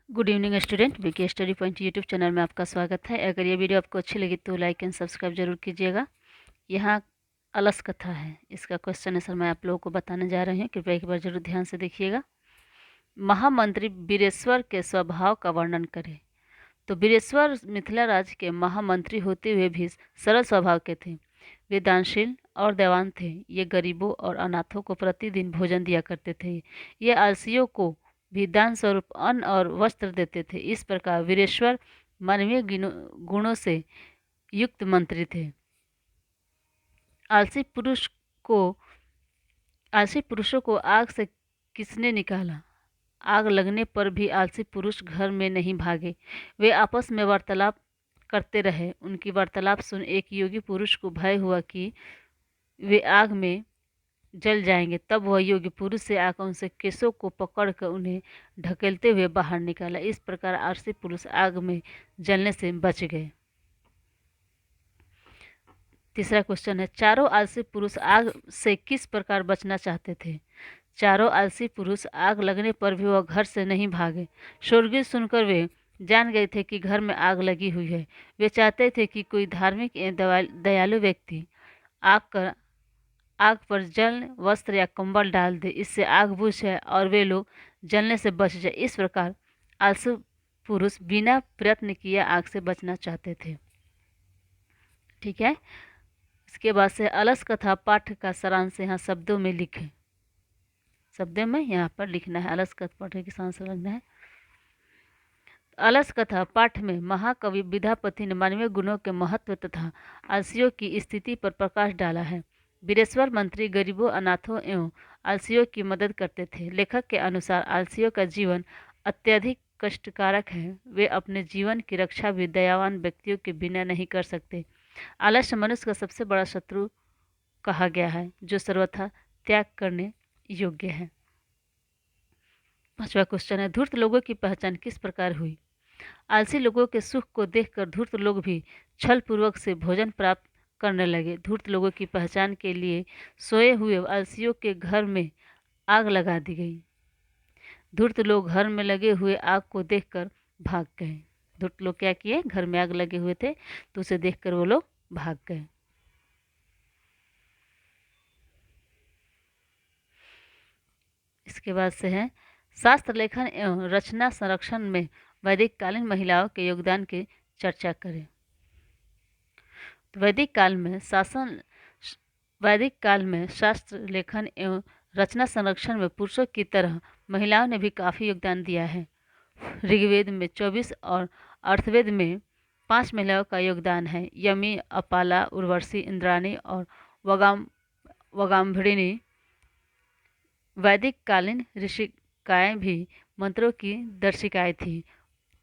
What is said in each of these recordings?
Good evening student, BK study point YouTube channel में आपका स्वागत है। अगर ये वीडियो आपको अच्छी लगी तो लाइक एंड सब्सक्राइब जरूर कीजिएगा। यहाँ अलस कथा है, इसका क्वेश्चन आंसर मैं आप लोगों को बताने जा रही हूँ, कृपया एक बार जरूर ध्यान से देखिएगा। महामंत्री बीरेश्वर के स्वभाव का वर्णन करें। तो बीरेश्वर मिथिला राज्य के महामंत्री होते हुए भी सरल स्वभाव के थे। वे दानशील और दयावान थे। ये गरीबों और अनाथों को प्रतिदिन भोजन दिया करते थे। ये आलसियों को भी दान स्वरूप अन्न और वस्त्र देते थे। इस प्रकार वीरेश्वर मानवीय गुणों से युक्त मंत्री थे। आलसी पुरुष को आलसी पुरुषों को आग से किसने निकाला? आग लगने पर भी आलसी पुरुष घर में नहीं भागे। वे आपस में वार्तालाप करते रहे। उनकी वार्तालाप सुन एक योगी पुरुष को भय हुआ कि वे आग में जल जाएंगे। तब वह योगी पुरुष से आकर उनसे केसों को पकड़कर उन्हें ढकेलते हुए बाहर निकाला। इस प्रकार आलसी पुरुष आग में जलने से बच गए। तीसरा क्वेश्चन है, चारों आलसी पुरुष आग से किस प्रकार बचना चाहते थे? चारों आलसी पुरुष आग लगने पर भी वह घर से नहीं भागे। शोरगुल सुनकर वे जान गए थे कि घर में आग लगी हुई है। वे चाहते थे कि कोई धार्मिक एवं दयालु व्यक्ति आग पर जल, वस्त्र या कंबल डाल दे। इससे आग बुझ जाए और वे लोग जलने से बच जाए। इस प्रकार आलसी पुरुष बिना प्रयत्न किए आग से बचना चाहते थे। ठीक है। इसके बाद से अलस कथा पाठ का सारांश यहाँ शब्दों में लिखें। शब्दों में यहाँ पर लिखना है। अलस कथा पाठ के सारांश लिखना है। अलस कथा पाठ में महाकवि विद्यापति ने मानवीय गुणों के महत्व तथा आलसियों की स्थिति पर प्रकाश डाला है। बीरेश्वर मंत्री गरीबों, अनाथों एवं आलसियों की मदद करते थे। लेखक के अनुसार आलसियों का जीवन अत्यधिक कष्टकारक है। वे अपने जीवन की रक्षा भी दयावान व्यक्तियों के बिना नहीं कर सकते। आलस्य मनुष्य का सबसे बड़ा शत्रु कहा गया है, जो सर्वथा त्याग करने योग्य है। पांचवा क्वेश्चन है, धूर्त लोगों की पहचान किस प्रकार हुई? आलसी लोगों के सुख को देखकर धूर्त लोग भी छल पूर्वक से भोजन प्राप्त करने लगे। धूर्त लोगों की पहचान के लिए सोए हुए आलसियों के घर में आग लगा दी गई। धूर्त लोग घर में लगे हुए आग को देखकर भाग गए। धूर्त लोग क्या किए? घर में आग लगे हुए थे तो उसे देखकर वो लोग भाग गए। इसके बाद से है, शास्त्र लेखन एवं रचना संरक्षण में वैदिक कालीन महिलाओं के योगदान की चर्चा करें। वैदिक काल में शास्त्र लेखन एवं रचना संरक्षण में पुरुषों की तरह महिलाओं ने भी काफ़ी योगदान दिया है। ऋग्वेद में 24 और अर्थवेद में 5 महिलाओं का योगदान है। यमी, अपाला, उर्वशी, इंद्राणी और वगाम्भृणी। वैदिक कालीन ऋषिकाएँ भी मंत्रों की दर्शिकाएँ थीं।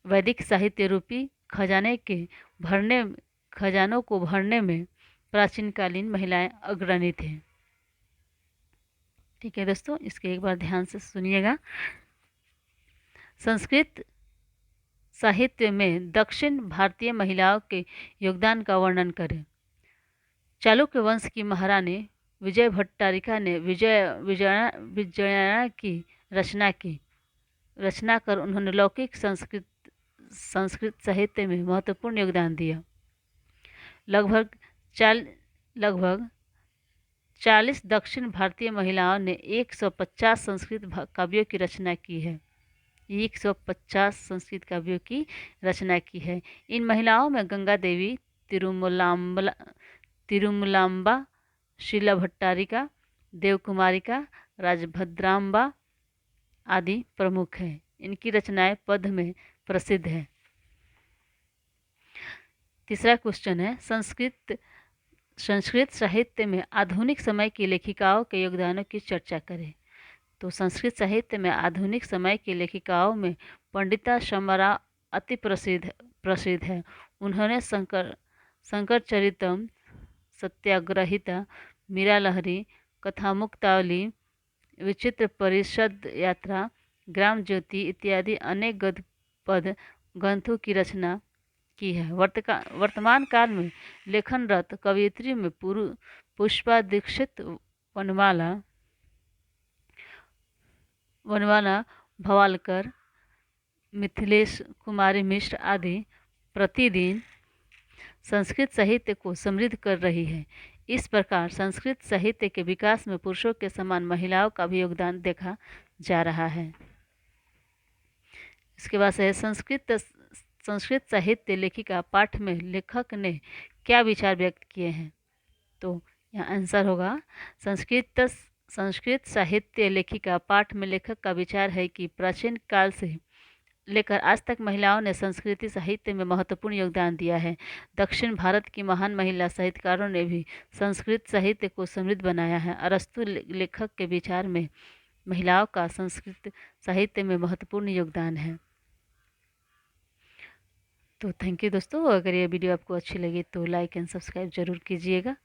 वैदिक साहित्य रूपी खजानों को भरने में प्राचीनकालीन महिलाएं अग्रणी थे। ठीक है दोस्तों, इसके एक बार ध्यान से सुनिएगा। संस्कृत साहित्य में दक्षिण भारतीय महिलाओं के योगदान का वर्णन करें। चालुक्य वंश की महारानी विजय भट्टारिका ने विजयना की रचना कर उन्होंने लौकिक संस्कृत साहित्य में महत्वपूर्ण योगदान दिया। लगभग 40 दक्षिण भारतीय महिलाओं ने 150 संस्कृत काव्यों की रचना की है। 150 संस्कृत काव्यों की रचना की है। इन महिलाओं में गंगा देवी, तिरुमलांबा, शीला भट्टारिका, देवकुमारिका, राजभद्रांबा आदि प्रमुख हैं। इनकी रचनाएं पद्य में प्रसिद्ध है। तीसरा क्वेश्चन है, संस्कृत साहित्य में आधुनिक समय की लेखिकाओं के योगदानों की चर्चा करें। तो संस्कृत साहित्य में आधुनिक समय की लेखिकाओं में पंडिता शंबरा अति प्रसिद्ध है। उन्होंने शंकरचरितम, सत्याग्रहिता, मीरा लहरी, कथामुक्तावली, विचित्र परिषद यात्रा, ग्राम ज्योति इत्यादि अनेक गद्य पद ग्रंथों की रचना की है। वर्तमान काल में लेखनरत कवयित्री में पुष्पा दीक्षित, वनमाला भवालकर, मिथिलेश कुमारी मिश्र आदि प्रतिदिन संस्कृत साहित्य को समृद्ध कर रही है। इस प्रकार संस्कृत साहित्य के विकास में पुरुषों के समान महिलाओं का भी योगदान देखा जा रहा है। इसके बाद है संस्कृत साहित्य लेखिका पाठ में लेखक ने क्या विचार व्यक्त किए हैं। तो यहाँ आंसर होगा संस्कृत साहित्य लेखिका पाठ में लेखक का विचार है कि प्राचीन काल से लेकर आज तक महिलाओं ने संस्कृति साहित्य में महत्वपूर्ण योगदान दिया है। दक्षिण भारत की महान महिला साहित्यकारों ने भी संस्कृत साहित्य को समृद्ध बनाया है। अरस्तु लेखक के विचार में महिलाओं का संस्कृत साहित्य में महत्वपूर्ण योगदान है। तो थैंक यू दोस्तों, अगर ये वीडियो आपको अच्छी लगी तो लाइक एंड सब्सक्राइब जरूर कीजिएगा।